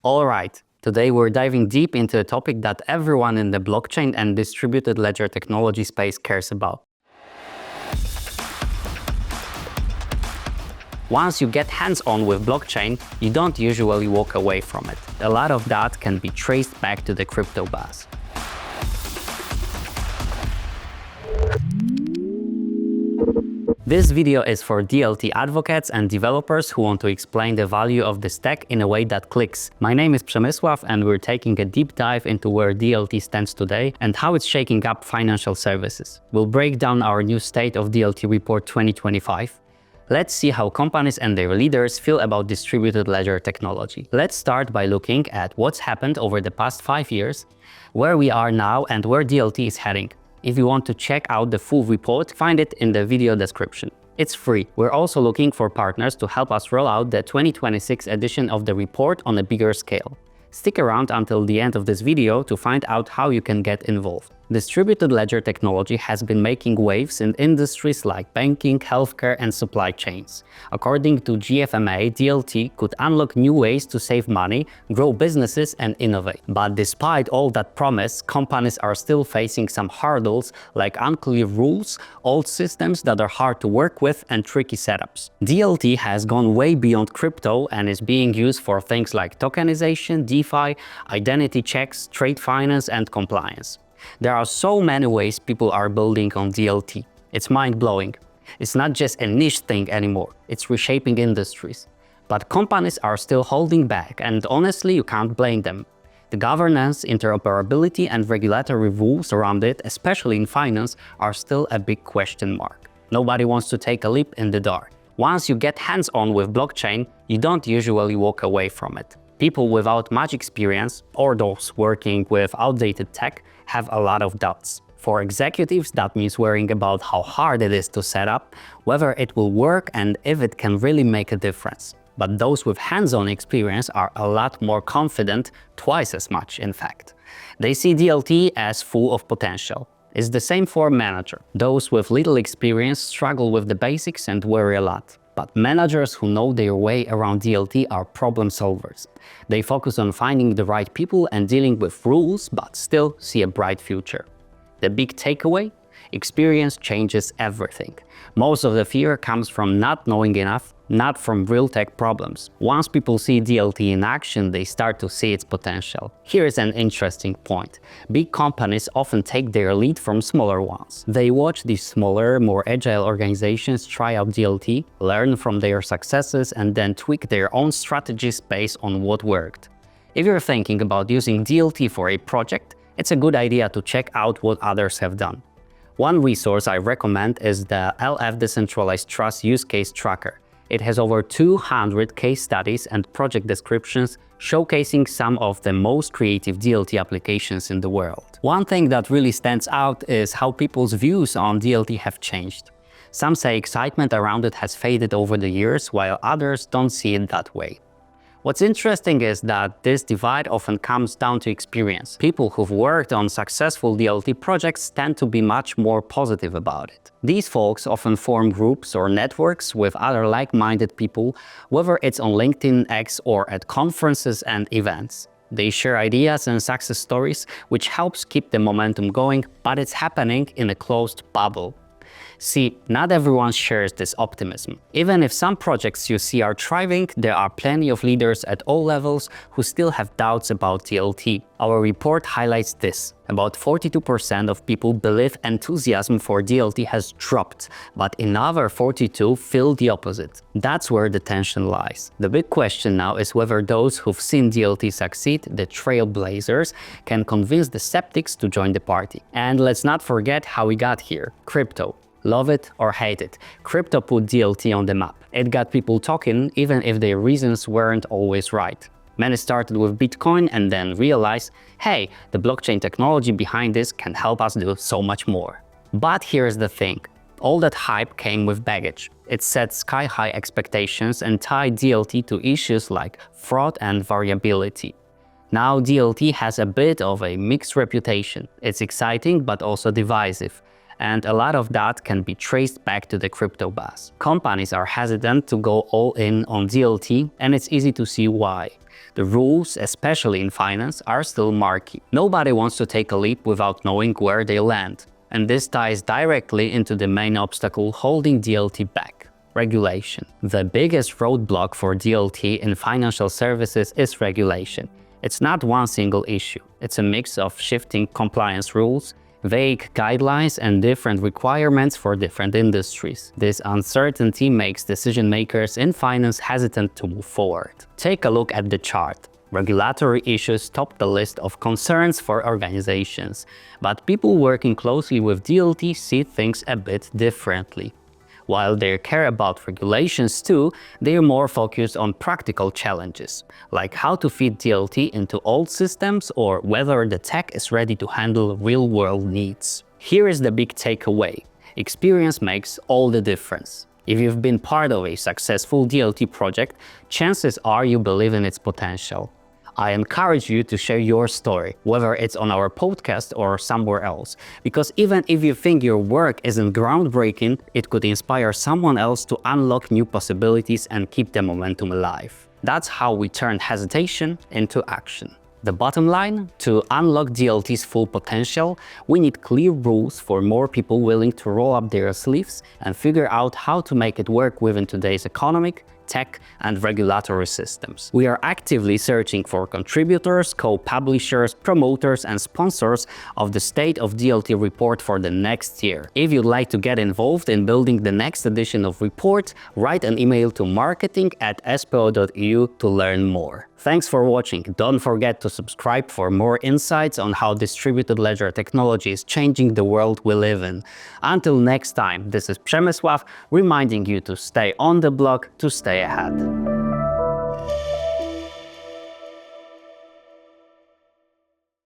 Alright, today we're diving deep into a topic that everyone in the blockchain and distributed ledger technology space cares about. Once you get hands-on with blockchain, you don't usually walk away from it. A lot of that can be traced back to the crypto buzz. This video is for DLT advocates and developers who want to explain the value of this tech in a way that clicks. My name is Przemysław and we're taking a deep dive into where DLT stands today and how it's shaking up financial services. We'll break down our new State of DLT Report 2025. Let's see how companies and their leaders feel about distributed ledger technology. Let's start by looking at what's happened over the past 5 years, where we are now and where DLT is heading. If you want to check out the full report, find it in the video description. It's free. We're also looking for partners to help us roll out the 2026 edition of the report on a bigger scale. Stick around until the end of this video to find out how you can get involved. Distributed ledger technology has been making waves in industries like banking, healthcare, and supply chains. According to GFMA, DLT could unlock new ways to save money, grow businesses, and innovate. But despite all that promise, companies are still facing some hurdles like unclear rules, old systems that are hard to work with, and tricky setups. DLT has gone way beyond crypto and is being used for things like tokenization, DeFi, identity checks, trade finance, and compliance. There are so many ways people are building on DLT. It's mind-blowing. It's not just a niche thing anymore, it's reshaping industries. But companies are still holding back, and honestly, you can't blame them. The governance, interoperability, and regulatory rules around it, especially in finance, are still a big question mark. Nobody wants to take a leap in the dark. Once you get hands-on with blockchain, you don't usually walk away from it. People without much experience, or those working with outdated tech, have a lot of doubts. For executives, that means worrying about how hard it is to set up, whether it will work, and if it can really make a difference. But those with hands-on experience are a lot more confident, twice as much in fact. They see DLT as full of potential. It's the same for a manager. Those with little experience struggle with the basics and worry a lot. But managers who know their way around DLT are problem solvers. They focus on finding the right people and dealing with rules, but still see a bright future. The big takeaway? Experience changes everything. Most of the fear comes from not knowing enough, not from real tech problems. Once people see DLT in action, they start to see its potential. Here's an interesting point. Big companies often take their lead from smaller ones. They watch these smaller, more agile organizations try out DLT, learn from their successes, and then tweak their own strategies based on what worked. If you're thinking about using DLT for a project, it's a good idea to check out what others have done. One resource I recommend is the LF Decentralized Trust Use Case Tracker. It has over 200 case studies and project descriptions showcasing some of the most creative DLT applications in the world. One thing that really stands out is how people's views on DLT have changed. Some say excitement around it has faded over the years, while others don't see it that way. What's interesting is that this divide often comes down to experience. People who've worked on successful DLT projects tend to be much more positive about it. These folks often form groups or networks with other like-minded people, whether it's on LinkedIn, X, or at conferences and events. They share ideas and success stories, which helps keep the momentum going, but it's happening in a closed bubble. See, not everyone shares this optimism. Even if some projects you see are thriving, there are plenty of leaders at all levels who still have doubts about DLT. Our report highlights this. About 42% of people believe enthusiasm for DLT has dropped, but another 42% feel the opposite. That's where the tension lies. The big question now is whether those who've seen DLT succeed, the trailblazers, can convince the skeptics to join the party. And let's not forget how we got here. Crypto. Love it or hate it, crypto put DLT on the map. It got people talking even if their reasons weren't always right. Many started with Bitcoin and then realized, hey, the blockchain technology behind this can help us do so much more. But here's the thing. All that hype came with baggage. It set sky-high expectations and tied DLT to issues like fraud and variability. Now DLT has a bit of a mixed reputation. It's exciting but also divisive. And a lot of that can be traced back to the crypto buzz. Companies are hesitant to go all in on DLT, and it's easy to see why. The rules, especially in finance, are still murky. Nobody wants to take a leap without knowing where they land. And this ties directly into the main obstacle holding DLT back: regulation. The biggest roadblock for DLT in financial services is regulation. It's not one single issue. It's a mix of shifting compliance rules, vague guidelines, and different requirements for different industries. This uncertainty makes decision makers in finance hesitant to move forward. Take a look at the chart. Regulatory issues top the list of concerns for organizations, but people working closely with DLT see things a bit differently. While they care about regulations too, they are more focused on practical challenges, like how to fit DLT into old systems or whether the tech is ready to handle real-world needs. Here is the big takeaway: experience makes all the difference. If you've been part of a successful DLT project, chances are you believe in its potential. I encourage you to share your story, whether it's on our podcast or somewhere else, because even if you think your work isn't groundbreaking, it could inspire someone else to unlock new possibilities and keep the momentum alive. That's how we turn hesitation into action. The bottom line: to unlock DLT's full potential, we need clear rules for more people willing to roll up their sleeves and figure out how to make it work within today's economic, tech, and regulatory systems. We are actively searching for contributors, co-publishers, promoters, and sponsors of the State of DLT Report for the next year. If you'd like to get involved in building the next edition of Report, write an email to marketing@espeo.eu to learn more. Thanks for watching. Don't forget to subscribe for more insights on how distributed ledger technology is changing the world we live in. Until next time, this is Przemysław reminding you to stay on the block to stay ahead.